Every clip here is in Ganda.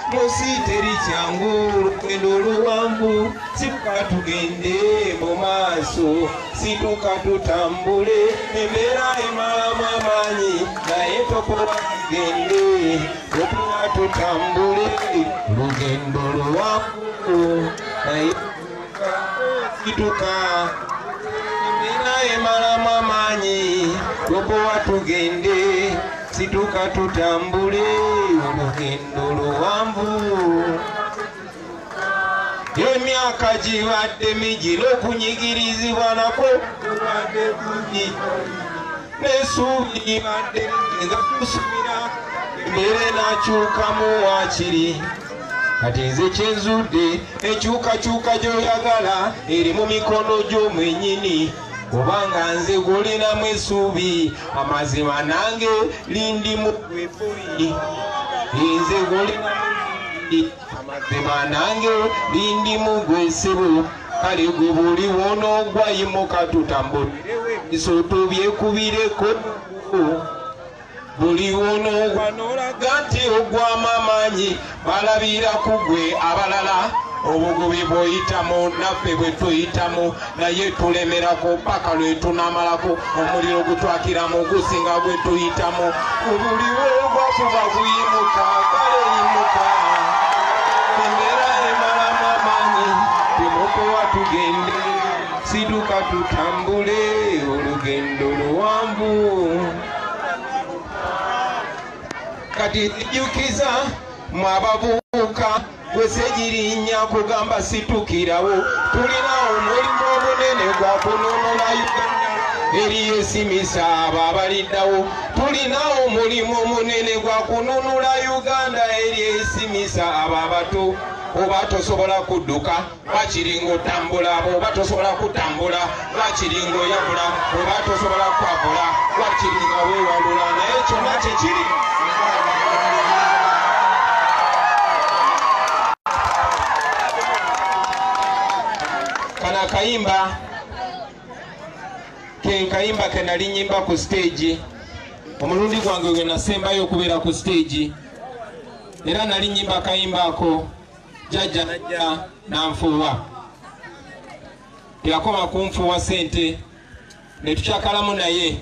Musiteri kyangu lugendo luwanvu situka tugende mu maaso situka tutambule embeera emalamu amaanyi naye tokola tugende otuwa tutambule lugendo luwanvu naye situka embeera emalamu amaanyi tokola tugende situka tutambule olugendo luwanvu. Emyaka gibadde mingi n'okunyigirizibwa nakwo kubadde kungi n'essuubi libadde nga tusubira embeera enakyukamu waakiri kati nze kyenzudde enkyukakyuka gy'oyagala eri mu mikono gyo mwennyini kubanga nze gw'olinamu essuubi amazima nange lindimu gweboyi nze gw'olinamu amazima nange lindimu gwesebo kale gwe buli wonoogwa yimuka tutambulirewo ebiso tubyekubireko buli wonoogwa n'olaga nti ogwamu amaanyi balabira ku gwe abalala obugubi bw'oyitamu naffe bwe tuyitamu naye tulemerako paka lwe tunamalako omuliro gutwakiramu gusinga gwe tuyitamu obuliwo ogwakuba guyimuka kale yimuka embeera emalamu amaanyi temukowa tugende situka tutambule olugendo luwanvu kati zijjukiza mwabavubuka gwesegirinya kugamba situkirawo tulina omulimu obunene gwa kununula Uganda eri yesimisa abo abaliddawo tulina omulimu omunene gwa kununula Uganda eri yesimisa abo abato oba tosobola kudduka wakiringo otambula oba tosobola kutambula wakiringo oyabula oba tosobola kwabula wakiringo weewalula naye kyonna kyekiri kana kayimba kayimba kenali nyimba ku stage omulundi gwange gwe nasembayo okubeera ku stage era nali nyimba kayimba ako jajja najja nanfuuwa teyakoma kunfuuwa sente netukyakalamu naye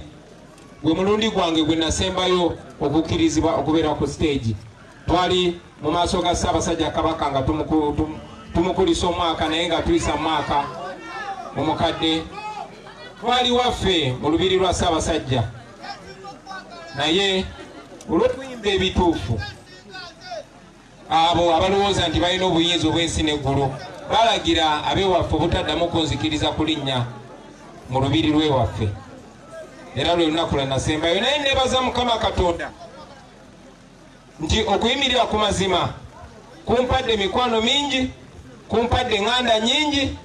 gwe mulundi gwange gwe nasembayo okukkirizibwa okubeera ku stage twali mu maaso ga Ssaabasajja Kabaka nga tumukulisa omwaka naye nga tuyisa mwaka omukadde twali waffe mu lubiri lwa Ssaabasajja naye olw'okuyimba ebituufu abo abalowooza nti balina obuyinza obw'ensi n'eggulu balagira ab'ewaffe obutaddamu kunzikiriza kulinnya mu lubiri lw'ewaffe era lwe lunaku lwe nasembayo naye neebaza Mukama Katonda nti okuyimirira ku mazima kumpadde mikwano mingi kumpadde eŋŋanda nyingi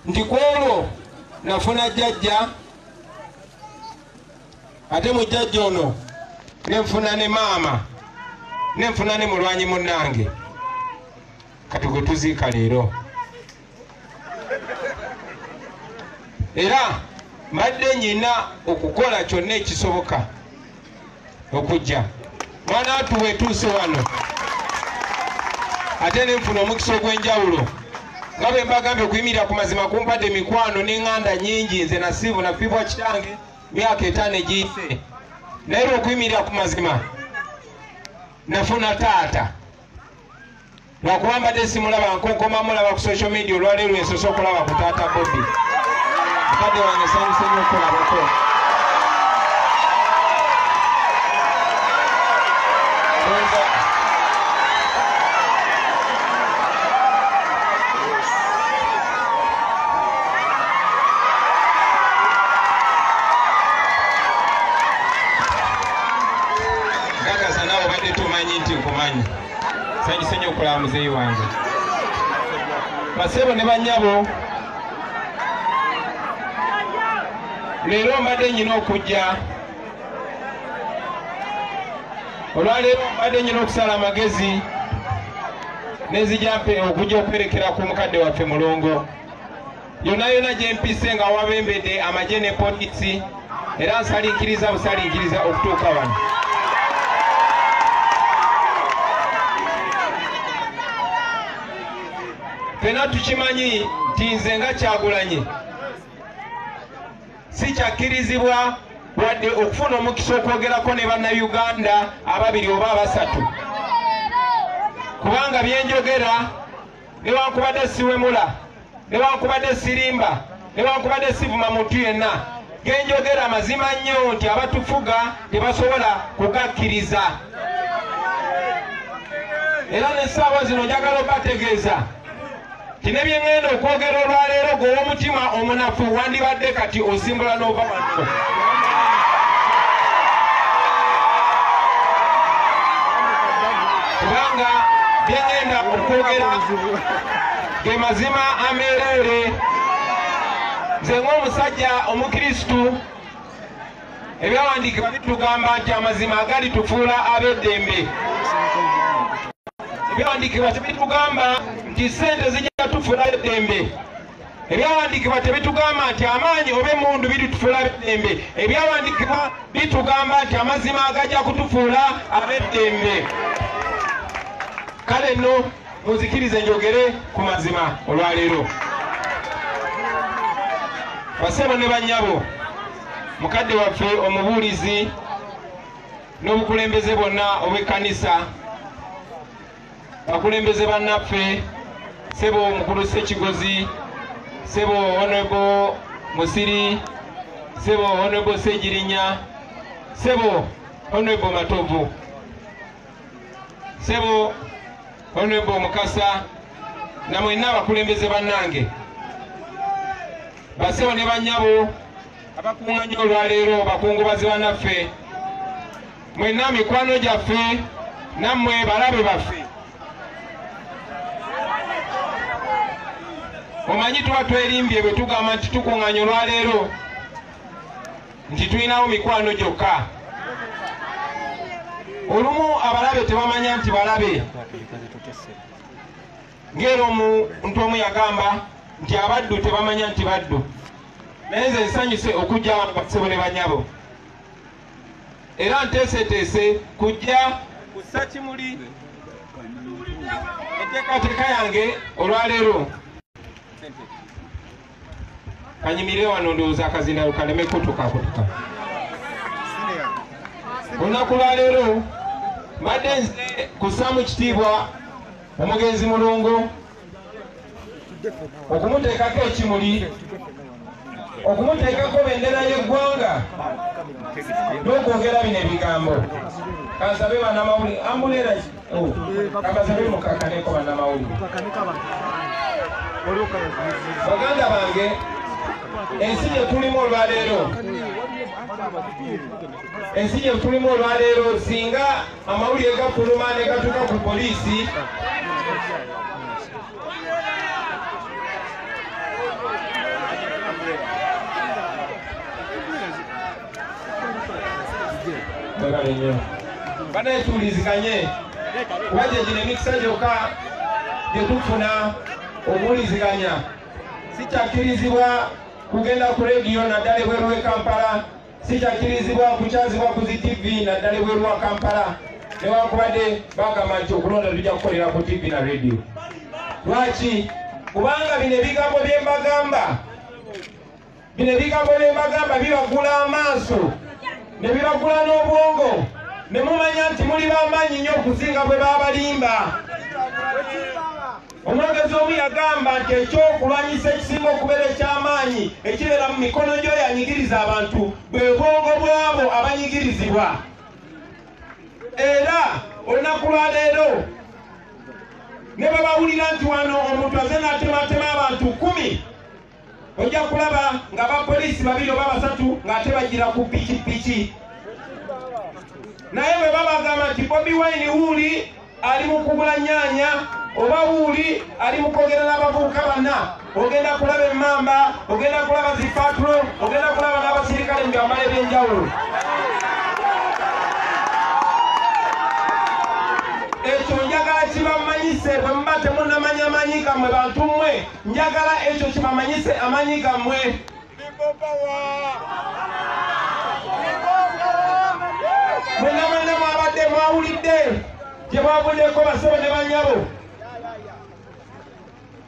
nti ku olwo nafuna jjajja ate mu jjajja ono nenfuna ne maama nenfuna ne mulwanyi munnange kati gwe tuziika leero era mbadde nyina okukola kyonna ekisoboka okujja mwana watu wetuuse wano ate nenfuna omukisa ogw'enjawulo nga bwe mbagambye okuyimirira ku mazima kumpadde mikwano n'eŋŋanda nyingi nze nasiivu nafiibwa kitange myaka 5 egiyise naye lw'okuyimirira ku mazima nafuna taata lwakuba mbadde simulaba nkonkoma mulaba ku social media olwaleero ensoso okulaba ku taata Bobby mukadde wange sanyuse nnyo okulabako gagaza nawe obadde tumanyi nti nkumanyi sanyuse nnyo okulaba muzeeyi wange basebo ne bannyabo leero mbadde nyina okujja olwaleero mbadde nyina okusala amagezi nezijampe okujja okwerekera ku mukadde waffe mulongo yonna yonna gye mpise nga wabembedde amagye ne polisi era nsalinkiriza busalinkiriza okutuuka wano fena tukimanyi nti nze nga Kyagulanyi si kyakkirizibwa wadde okufuna omukisa okwogerako ne bannayuganda ababiri oba abasatu, kubanga byenjogera newankubadde siwemula newankubadde sirimba newankubadde sivuma muntu yenna, genjogera mazima nnyo nti abatufuga tebasobola kugakkiriza. Era n'essaawa zino njagala okubategeeza ti ne bye ŋŋenda okwogera olwaleero gw'omutima omunafu wandibadde kati osimbula n'ova wano. Kubanga bye ŋŋenda okwogera ge mazima ameereere. Nze ng'omusajja omukristu ebyawandiikibwa bitugamba nti amazima agali tufuula ab'eddembe. Ebyawandiikibwa tebitugamba nti ssente zijja tufuula ab'eddembe. Ebyawandiikibwa tebitugamba nti amaanyi oba emmundu biritufuula ab'eddembe. Ebyawandiikibwa bitugamba nti amazima agajja kutufuula ab'eddembe. Kale nno muzikirize njogere ku mazima olwaleero. Basebo ne bannyabo, mukadde waffe omubuulizi n'obukulembeze bwonna obw'ekkanisa, bakulembeze bannaffe, Sebo Mukulu Ssekigozi, Sebo Honorable Musiri, Sebo Honorable Segirinya, Sebo Honorable Matovu, Sebo Honorable Mukasa, na mwenna abakulembeze bannange, basebo ne bannyabo abakuŋŋaanya olwaleero, bakungubazi bannaffe, mwenna mikwano gyaffe, nammwe balabe baffe. Omanyi tuba twerimbye bwe tugamba nti tukuŋŋaanya olwaleero nti tulinawo mikwano gyokka. Olumu abalabe tebamanya nti balabe. Ng'era omuntu omu yagamba nti abaddu tebamanya nti baddu. Naye nze nsanyuse okujja wano basebo ne bannyabo. Era nteeseteese kujja kussa kimuli enteekateeka yange olwaleero. Kanyimirire wano ndowooza akazina kaleme kutuka. Olunaku lwaleero mbadde nze kussaamu kitiibwa omugenzi mulongo, okumuteekako ekimuli, okumuteekako bendera y'eggwanga n'okwogera bino ebigambo. Kansabe bannamawulire ambulera kabasabe mukakaneko bannamawulire. Baganda bange, ensi gye tulimu olwaleero, ensi gye tulimu olwaleero, singa amawulire gafuluma ne gatuuka ku poliisi, banaye tuwuliziganye kuba gye gino emikisa gyokka gye tufuna okuwuliziganya. Si kyakkirizibwa kugenda ku rediyo naddala ebweru w'e Kampala, si kyakkirizibwa kukyazibwa ku zi TV naddala ebweru wa Kampala, newankubadde bagamba nti okulonda tujja kukolera ku TV na rediyo. Lwaki? Kubanga bino ebigambo bye mbagamba bibagula amaaso ne bibagula n'obwongo, ne mumanya nti muli b'amaanyi nnyo okusinga bwe babalimba. Omwogezi omu yagamba nti ekyokulwanyisa ekisinga okubeera eky'amaanyi ekibeera mu mikono gy'oyo anyigiriza abantu bwe bwongo bwabo abanyigirizibwa. Era olunaku lwaleero ne bwe bawulira nti wano omuntu aze n'atematema abantu 10, ojja kulaba ng'abapoliisi 2 oba 3 ng'ate bagira ku pikipiki. Naye bwe babagamba nti Bobi Wine wuuli ali mu kugula nnyaanya oba wuuli ali mu kwogera n'abavubuka banna, ogenda kulaba emmamba, ogenda kulaba zi patro, ogenda kulaba n'abasirikale mu byambalo eby'enjawulo. Ekyo njagala kibamanyise, bwe muba temunnamanya amanyi gammwe bantu mmwe, njagala ekyo kibamanyise amanyi gammwe. Mwenna mwabadde mwawulidde gye mwavuddeko basebo ne bannyabo.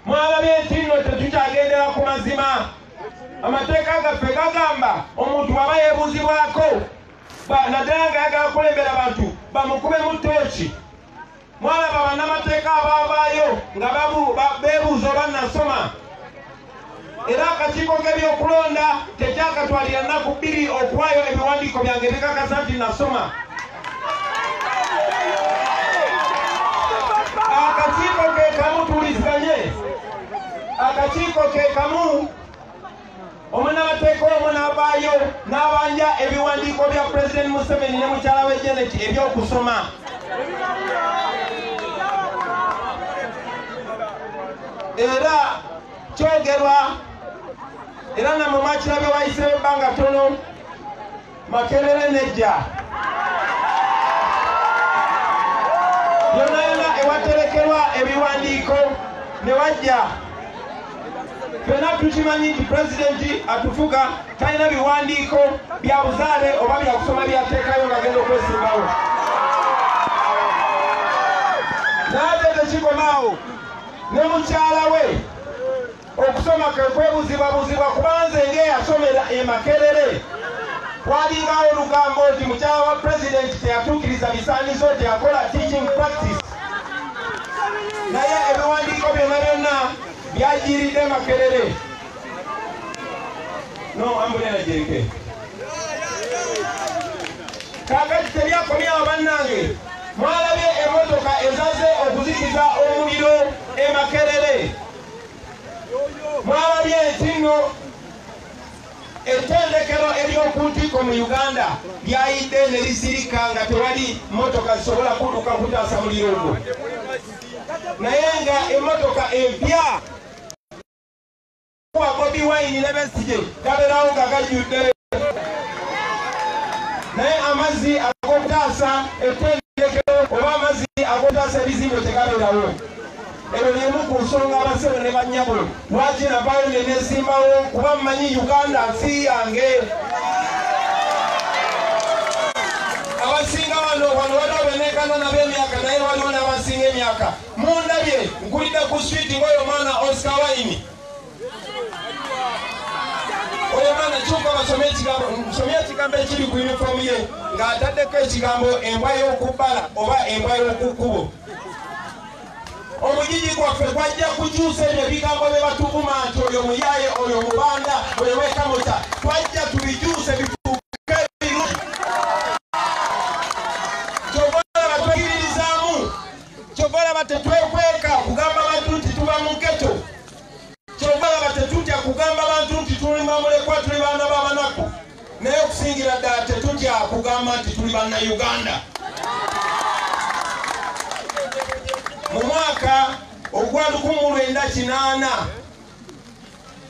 mwalabye nti nno tetukyagendera ku mazima. Amateeka gaffe gagamba omuntu bw'aba yeebuuzibwako naddala ng'ayagala kulembera bantu bamukube mu ttooki. Mwalaba bannamateeka abaavaayo nga beebuuza oba nasoma. Era akakiiko k'ebyokulonda tekyakatwalira nnaku 2 okuwaayo ebiwandiiko byange ebikakasa nti nasoma. Akakiiko ke kamu tuwuliziganye. Akakiiko ke kamu omunnamateeka omu n'avaayo n'abanja ebiwandiiko bya President Museveni ne mukyala we Janet ebyokusoma. Era kyogerwa era namwe mwakirabye wayiseewo ebbanga ttono Makerere nejja. Yonna yonna ewaterekerwa ebiwandiiko ne wajja. Ffenna tukimanyi nti pulezidenti atufuga talina biwandiiko bya buzaale oba bya kusoma byateekayo ng'agenda okwesimbawo. N'ate tekikomaawo ne mukyala we okusoma kwe kwebuuzibwabuuzibwa kubanze ng'eyasomera e Makerere. Twalingawo olugambo nti mukyala wa pulezidenti teyatuukiriza bisaanizo teyakola teaching practice. Naye ebiwandiiko byonna byonna byajiiridde Makerere. No, ambulera jerike. Kaakati tebyakomyawo bannange. Mwalabye emmotoka ezaze okuzikiza omuliro e Makerere. Mwalabye nti nno ettendekero ery'oku ntikko mu Uganda lyayidde ne lisirika nga tewali mmotoka zisobola kudduka kutaasa muliro ogwo. Naye nga emmotoka empya kuba Bobi Wine ne Besigye gabeerawo nga gajjudde. Naye amazzi ag'okutaasa ettendekero oba amazzi ag'okutaasa ebizimbe tegabeerawo. Ero n'emu ku nsonga abasebe ne bannyabo lwaki navaayo ne neesimbawo kuba mmanyi Uganda nsi yange. Abasinga wano waliwo beneekana nabo emyaka naye waliwo n'abasinga emyaka. Mundabye nkulidde ku street ng'oyo mwana Oscar Wine. Oyo mwana kyuka basome ekigambo, nsomye ekigambo ekiri ku yunifoomu ye ng'ataddeko ekigambo embwa y'okubbala oba embwa y'okukkubo. Omugigi gwaffe gwajja kukyusa ebyo ebigambo bye batuvuma nti oyo muyaaye oyo mubanda oyo wekamota twajja tubikyuse bituuke birungi. Kyova olaba twekiririzaamu, kyova olaba tetwekweka kugamba abantu nti tuba mu ghetto, kyova olaba tetutya kugamba abantu nti tuli bamulekwa tuli baana b'abanaku, naye okusingira ddala tetutya kugamba nti tuli bannayuganda. Mu mwaka ogwa 1980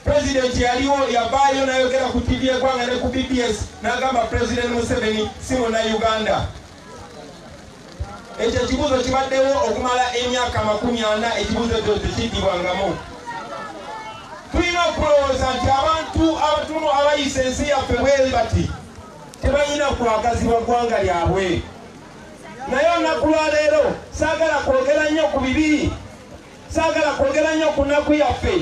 pulezidenti yaliwo yavaayo n'ayogera ku TV eggwanga ne ku BBS n'agamba President Museveni si munnayuganda. Ekyo ekibuuzo kibaddewo okumala emyaka 40 ekibuuzo ekyo tekiddibwangamu. Tulina okulowooza nti abantu abatono abayisa ensi yaffe bweri bati tebalina kwagazibwa ggwanga lyabwe. Naye olunaku lwa leero saagala kwogera nnyo ku bibi, saagala kwogera nnyo ku nnaku yaffe.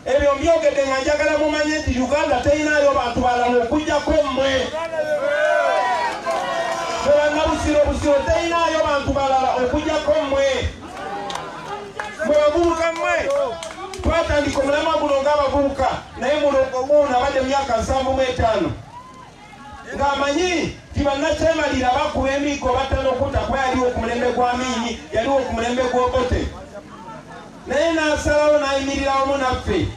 Ebyo mbyogedde nga njagala mumanye nti Uganda terinaayo bantu balala okuggyako mmwe. Busiro terinaayo bantu balala okuggyako mmwe. Mwe bavubuka mmwe twatandika omulamwa guno ng'abavubuka naye mulongo guno abadde mu myaka 75 ng'amanyi tibannakyemalira bakuba emiiko batera okutta kuba yaliwo ku mulembe gwa Miini, yaliwo ku mulembe gw'Obote. Naye n'asalawo n'ayimirira wamu naffe.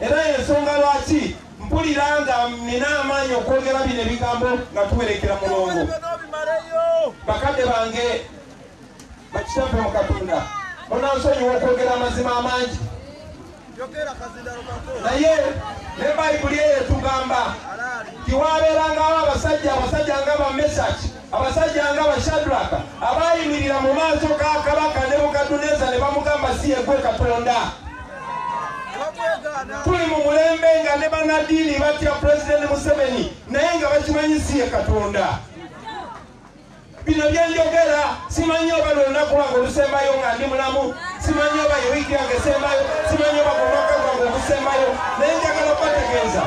Era ensonga lwaki mpulira nga nina amaanyi okwogera bino ebigambo nga tuwerekera mulongo. Bakadde bange bakitaffe mu Katonda munansonyiwa okwogera amazima amangi. Naye ne Bayibuli eyo etugamba tiwabeerangawo abasajja nga ba Mesaki, abasajja nga ba Shadraka abayimirira mu maaso ga kabaka Nebukadduneeza ne bamugamba si ye gwe Katonda. Tuli mu mulembe nga ne bannaddiini batya Pulezidenti Museveni naye nga bakimanyi si ye Katonda. bino byenjogera simanyi oba lunaku lwange olusembayo nga ndi mulamu, simanyi oba wiiki yange esembayo, simanyi oba omwaka gwange ogusembayo, naye njagala okubategeeza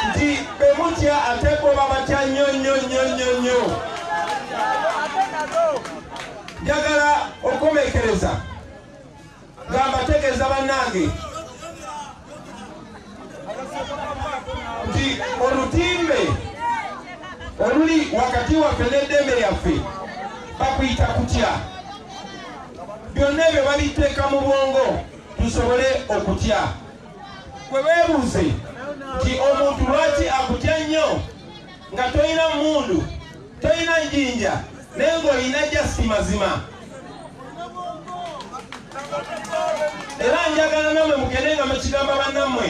nti bemutya ateekwa oba batya nnyo. Njagala okukomekereza nga mbategeeza bannange nti olutimbe oluli wakati waffe n'eddembe lyaffe bakuyita kutya. Byonna ebyo babiteeka mu bwongo tusobole okutya. Bwe beebuuze nti omuntu lwaki akutya nnyo nga toyina mmundu, toyina njinja, naye ng'olina jasiti mazima. Era njagala nammwe mugende nga mukigamba bannammwe,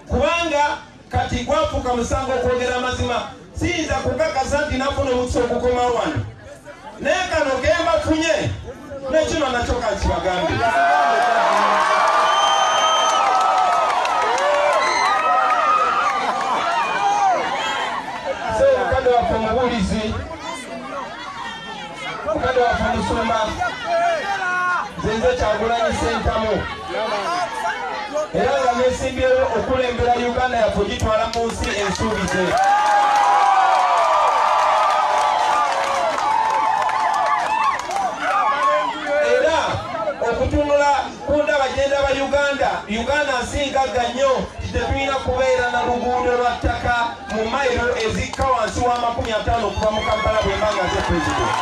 kubanga kati gwafuuka musango okwogera amazima. Siyinza kukakasa nti nafuna omukisa okukomawo wano, naye kano kembafunye nekino nakyo kankibagambe. Mukadde waffe omubuulizi, mukadde waffe omusumba, nze Kyagulanyi Ssentamu, era nga neesimbyewo okulembera Uganda yaffe ogitwala mu nsi ensuubize. Era okutunula ku ndabagenda ba Uganda nsingaga nnyo, tetulina kubeera na luguudo lwa ttaka mu mayiro ezikka wansi wa 50 okuva mu Kampala bwe mba nga nze Pulezidenti.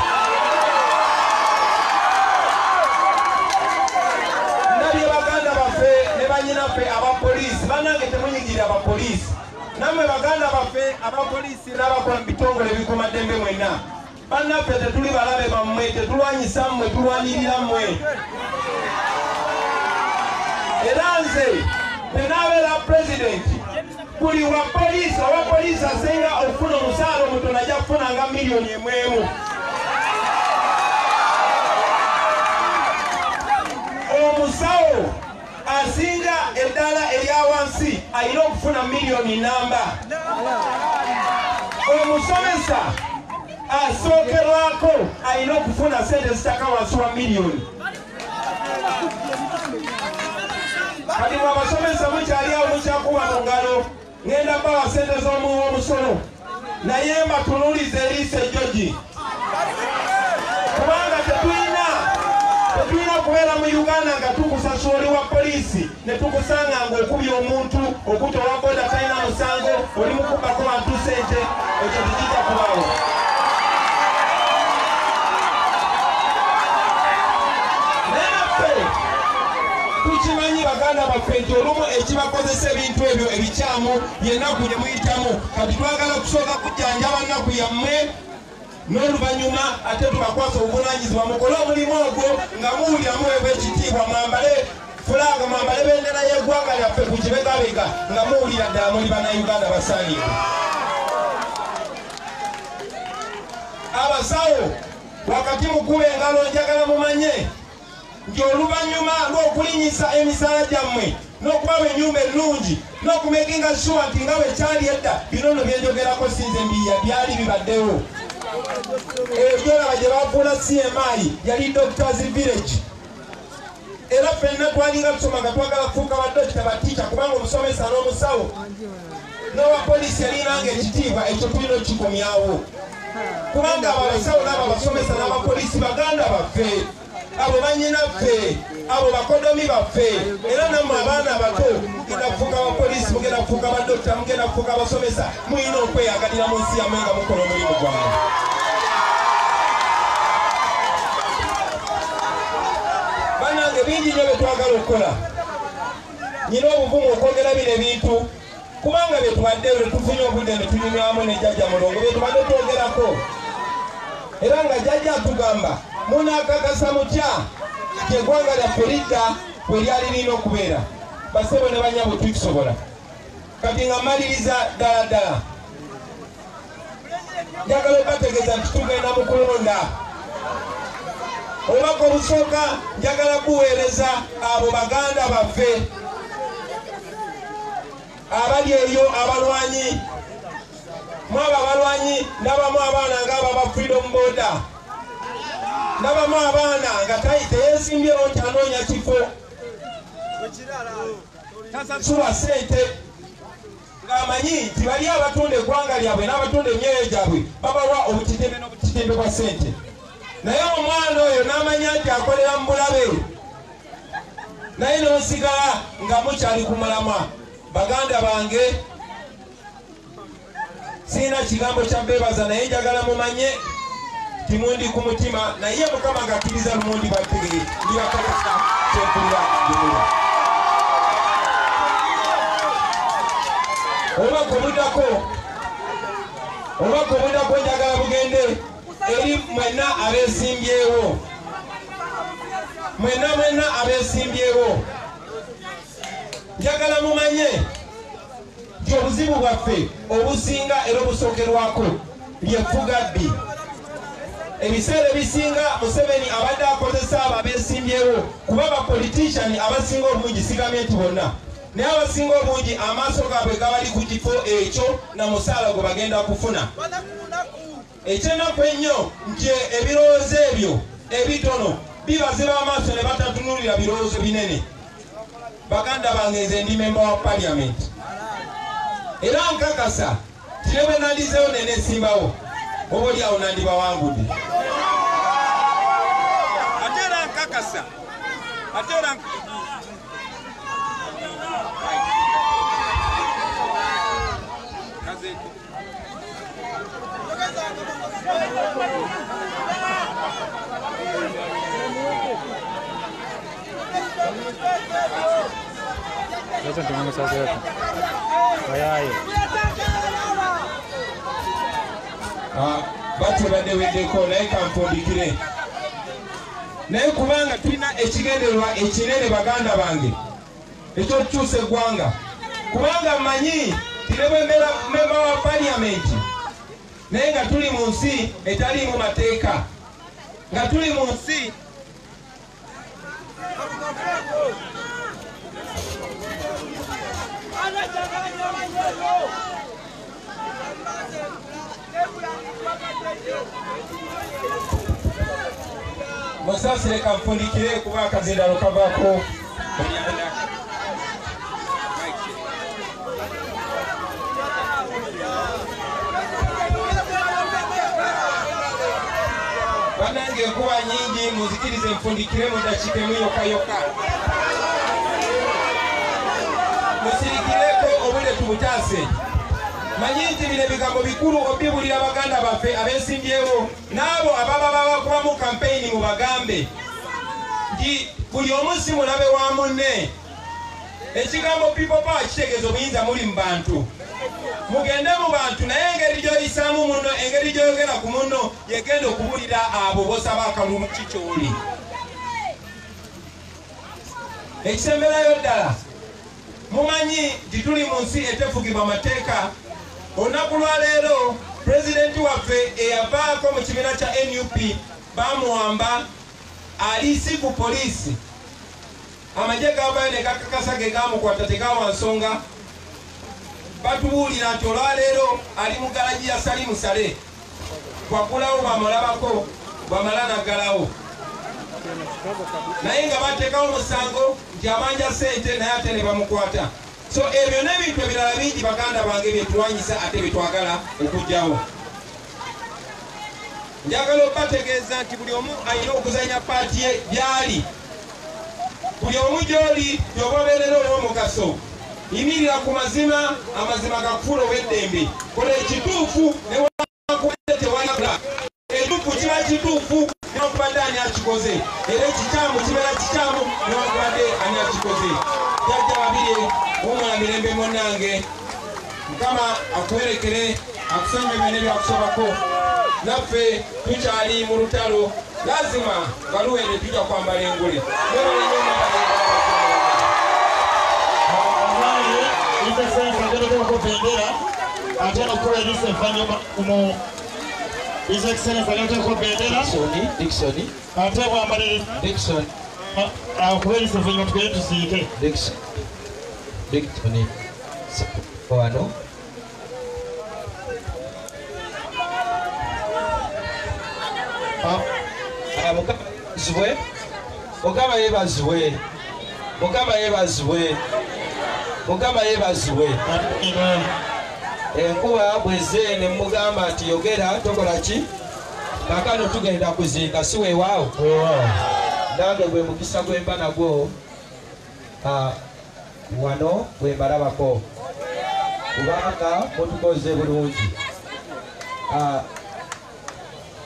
Ndabye baganda baffe ne bannyinaffe abapoliisi, bannange temunyigirira abapoliisi. Nammwe baganda baffe abapoliisi n'abakola mu bitongole ebikuumaddembe mwenna, bannaffe tetuli balabe bammwe, tetulwanyisa mmwe, tulwanirira mmwe. Era nze tenaabeera pulezidenti, buli wapoliisi owapoliisi asinga okufuna omusaala omutono ajja kufunanga miliyoni 1. Omusawo asinga eddala erya wansi alina okufuna miliyoni namba. Omusomesa asookerwako alina okufuna sente zitaka wansi wa miliyoni. Kati mwe abasomesa mukyali awo mukyakuba mu ngalo, ngenda bawa sente z'omuwa omusolo, naye mbatunuulize eriiso ejjogi, kubanga tetulina kubeera mu Uganda nga tukusasula oli wa poliisi ne tukusanga ng'okubye omuntu, okutta owa boda talina musango, oli mukubako bantu sente, ekyo tekijja kubaawo. Naye naffe tukimanyi baganda baffe nti olumu ekibakozesa ebintu ebyo ebikyamu y'ennaku gye muyitamu. Kati twagala kusooka kujjanjaba nnaku yammwe, n'oluvannyuma ate tubakwasa obuvunaanyizibwa mukole omulimu ogwo nga muwulira muweebwa ekitiibwa, mwambale fulaaga, mwambale bendera y'eggwanga lyaffe ku kibegabega nga muwulira ddala muli bannayuganda basaanire. Abasawo wakati mukube engalo, njagala mumanye nti oluvannyuma lw'okulinyisa emisaala gyammwe n'okubawa ennyumba ennungi n'okumekinga sure nti nga bwe kyali edda, bino nno byenjogerako sinze mbiya byali bibaddewo. Ebyolaba gye bafuula CMI yali Doctors Village. Era ffenna twalinga tusoma nga twagala kufuuka badokita batiica, kubanga omusomesa n'omusawo n'owapoliisi yalinanga ekitiibwa, ekyo tulina okikomyawo. Kubanga abo abasawo n'abo abasomesa n'abapoliisi baganda baffe, abo bannyinaffe, abo bakodomi baffe. Era nammwe abaana abato mugenda kufuuka abapoliisi, mugenda kufuuka badokita, mugenda kufuuka abasomesa, mulina okweyagalira mu nsi yammwe nga mukola omulimu gwabwe. Bannange bingi nnyo bye twagala okukola. Nyina obuvumu okwogera bino ebintu, kubanga bye tubaddeyo ne tufunye obudde ne tunyumyamu ne Jjajja Mulongo bye tubadde twogerako. Era nga Jjajja atugamba munaakakasa mutya nti eggwanga lyaffe lidda bwe lyali lirina okubeera. Bassebo ne bannyabo tukisobola. Kati nga mmaliriza ddala ddala, njagala okubategeeza nti tugenda mu kulonda. Obubaka obusooka njagala kuweereza abo baganda baffe abali eyo abalwanyi mwaba abalwanyi ndabamu abaana ng'aba ba Freedom Border ndabamu abaana nga teyeesimbyewo nti anoonya kifo tasasula ssente ng'amanyi nti bali abatunda eggwanga lyabwe n'abatunda emyoyo gyabwe babawa obutitembe n'obutitembe bwa ssente naye omwana oyo n'amanya nti akolera mu bulabe naye n'osigala nga mukyali ku mulamwa. Baganda bange sina kigambo kya beebaza naye njagala mumanye timundi ku mutima naye Mukama ng'akkiriza lumundi bategere ndibakozesa kyempulira gimula obubaka obuddako njagala bugende eri mwenna abeesimbyewo mwenna abeesimbyewo njagala mumanye nti obuzibu bwaffe obusinga era obusookerwako lyeffugaddi. Ebiseera ebisinga Museveni abadde akozesa abo abeesimbyewo kuba bapolitician abasinga obungi sigamye nti bonna naye abasinga obungi amaaso gaabwe gabali ku kifo ekyo na musaala gwe bagenda kufuna. Ekyennaku ennyo nti ebirowoozo ebyo ebitono bibaziba amaaso ne batatunulira birowoozo binene. Baganda bange nze ndi memba wa parliament era nkakasa tine bwe nandizeewo neneesimbawo oba oli awo nandibawangudde ate era nkakasa ate era batebadeweddeko naye kanfundikire naye kubanga tulina ekigendererwa ekinene baganda bange ekyokukyusa eggwanga kubanga mmanyi tine bwe memba wa parliamenti naye nga tuli mu nsi etaliimu mateeka nga tuli mu nsi musasire kanfundikire kuba akazindalo kavaako banange enkuba nyingi muzikirize nfundikire mu dakiika emu yokayoka musirikireko obudde tubutaase. Manyi nti bino ebigambo bikulu obibulira baganda baffe abeesimbyewo n'abo ababa babakubamu kampeyini mu bagambe nti buli omu si mulabe wa munne. Ekigambo people power kitegeeza obuyinza muli mu bantu. Mugende mu bantu naye engeri gy'oyisaamu munno engeri gy'oyogera ku munno yegenda okubulira abo b'osaba akalulu kikyoli. Ekisemberayo ddala mumanyi nti tuli mu nsi etefugibwa mateeka. Olunaku lwa leero pulezidenti waffe eyavaako mu kibiina kya NUP bamuwamba aliisi ku poliisi. Amagye gavayo ne gakakasa ge gamukwata tegawa nsonga. Batubuulira nti olwaleero ali mu galagi ya Salimu Sale kwagulawo bwamulabako bwamala naggalawo naye nga bateekawo omusango nti abanja ssente naye ate ne bamukwata. So ebyo n'ebintu ebirala bingi baganda bange byetuwanyisa ate byetwagala okugyawo. Njagala okubategeeza nti buli omu alina okuzanya paati ye byali. Buli omu gy'oli gy'oba obeerera olw'omugaso. Yimirira ku mazima, amazima gakufuula ow'eddembe. Kola ekituufu newankubadde tewalabula. Ekituufu kiba kituufu newankubadde ani akikoze. Era ekikyamu kibeera kikyamu newankubadde ani akikoze. Jjajja babiri omwana mirembe munnange. Mukama akuwerekere akusonye byonna ebyakusobako. Naffe tukyali mu lutalo. Lazima baluwere tujja kwambala engule. Mukama yebazibwe. Mukama yebazibwe. Mukama yebazibwe. Enkuba bweze ne mugamba ati yogera tokola ki? Kakano tugenda kuziika si weewaawo. Nange gwe mukisa gwemba nagwo wano bwe mbalabako. Kubanga mutukoze bulungi.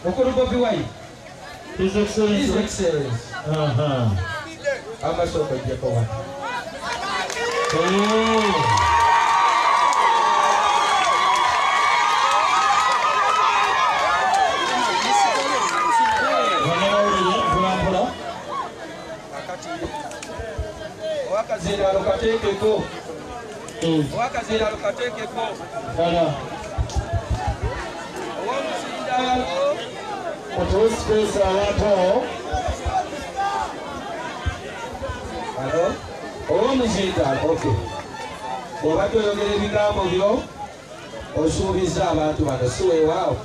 Mukulu Bobi Wine. His Excellency. Amasoko jeko wano. Wakazira lokatekeko. Wakazira lokatekeko. Dada. Wamusinda. Otu space awato. Hello? Omuzinda, okay. Obato yogere ebigambo byo osuubiza abantu bano si weewaawo.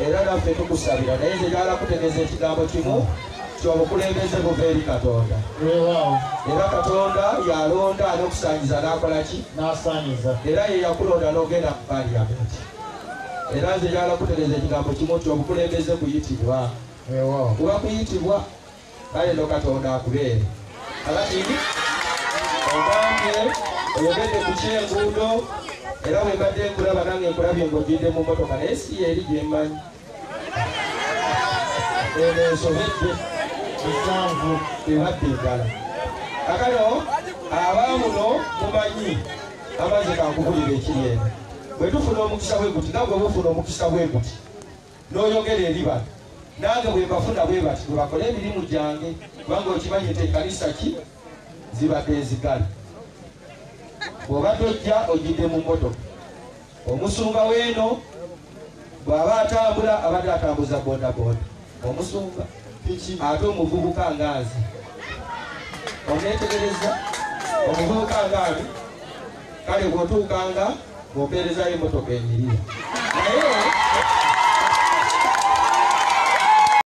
Era naffe tukusabira naye nze njagala kutegeeza ekigambo kimu ky'obukulembeze buva eri Katonda. Era Katonda yalonda n'okusanyiza n'akola ki? N'asanyiza. Era ye yakulonda n'ogenda mu Parliament. Era nze njagala kutegeeza ekigambo kimu ky'obukulembeze kuyitibwa. Kuba kuyitibwa kale no Katonda akubeere. Alakini ogambye oyogedde ku kyenguudo era bwe mbadde nkulaba nange nkulabye ng'ogidde mu mmotoka naye si eri gye mmanyi. Eno ensobedde esanvu ebadde eddala. Kakano abaamuno mumanyi amazzi kankubulira ekiri eno. Bwe tufuna omukisa bwe guti nagwe bufuna omukisa bwe guti n'oyogera eri bano nange bwe mbafuna bwe bati bwe bakole emirimu gyange kubanga okimanyi nti ekkanisa ki zibadde ezigale. Bw'oba tojja ogidde mu mmotoka omusumba w'eno bw'aba atambula abadde atambuza bodaboda omusumba ate omuvubuka nganzi oneetegereza omuvubuka ngaani kale bw'otuukanga ng'ompeerezayo emmotoka enyirira naye